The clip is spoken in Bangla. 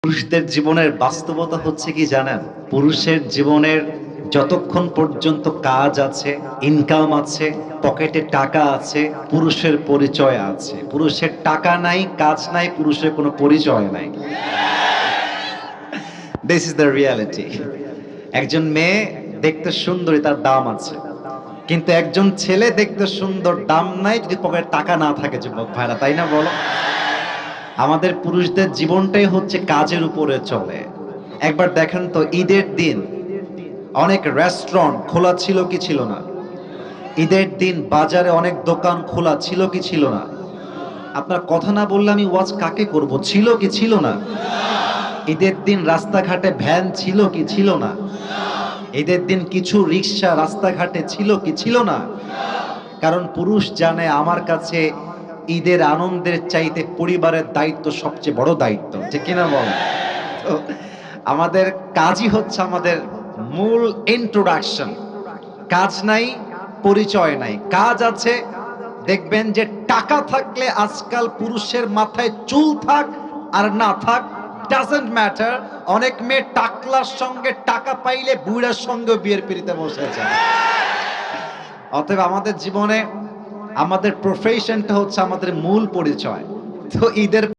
পুরুষদের জীবনের বাস্তবতা হচ্ছে কি জানেন? পুরুষের জীবনের যতক্ষণ পর্যন্ত কাজ আছে, ইনকাম আছে, পকেটে টাকা আছে, পুরুষের পরিচয় আছে। পুরুষের টাকা নাই, কাজ নাই, পুরুষের কোনো পরিচয় নাই। This is the reality. একজন মেয়ে দেখতে সুন্দরী, তার দাম আছে। কিন্তু একজন ছেলে দেখতে সুন্দর, দাম নাই যদি পকেটে টাকা না থাকে। যুবক ভাইরা, তাই না বলো? আমাদের পুরুষদের জীবনটাই হচ্ছে কাজের উপরে চলে। একবার দেখেন তো, ঈদের দিন অনেক রেস্টুরেন্ট খোলা ছিল কি ছিল না? ঈদের দিন বাজারে অনেক দোকান খোলা ছিল কি ছিল না? আপনার কথা না বললে আমি ওয়াজ কাকে করব? ছিল কি ছিল না? ঈদের দিন রাস্তাঘাটে ভ্যান ছিল কি ছিল না? ঈদের দিন কিছু রিক্সা রাস্তাঘাটে ছিল কি ছিল না? কারণ পুরুষ জানে আমার কাছে ঈদের আনন্দের চাইতে পরিবারের দায়িত্ব সবচেয়ে বড় দায়িত্ব, ঠিক কিনা বলেন? তো আমাদের কাজই হচ্ছে আমাদের মূল ইন্ট্রোডাকশন। কাজ নাই, পরিচয় নাই। কাজ আছে। দেখবেন যে টাকা থাকলে আজকাল পুরুষের মাথায় চুল থাক আর না থাক, ডাজন্ট ম্যাটার। অনেক মেয়ে টাকলার সঙ্গে টাকা পাইলে বুইড়ার সঙ্গে বিয়ের পিড়িতে বসে যায়। অতএব আমাদের জীবনে আমাদের প্রফেশনটা হচ্ছে আমাদের মূল পরিচয়। তো ঈদের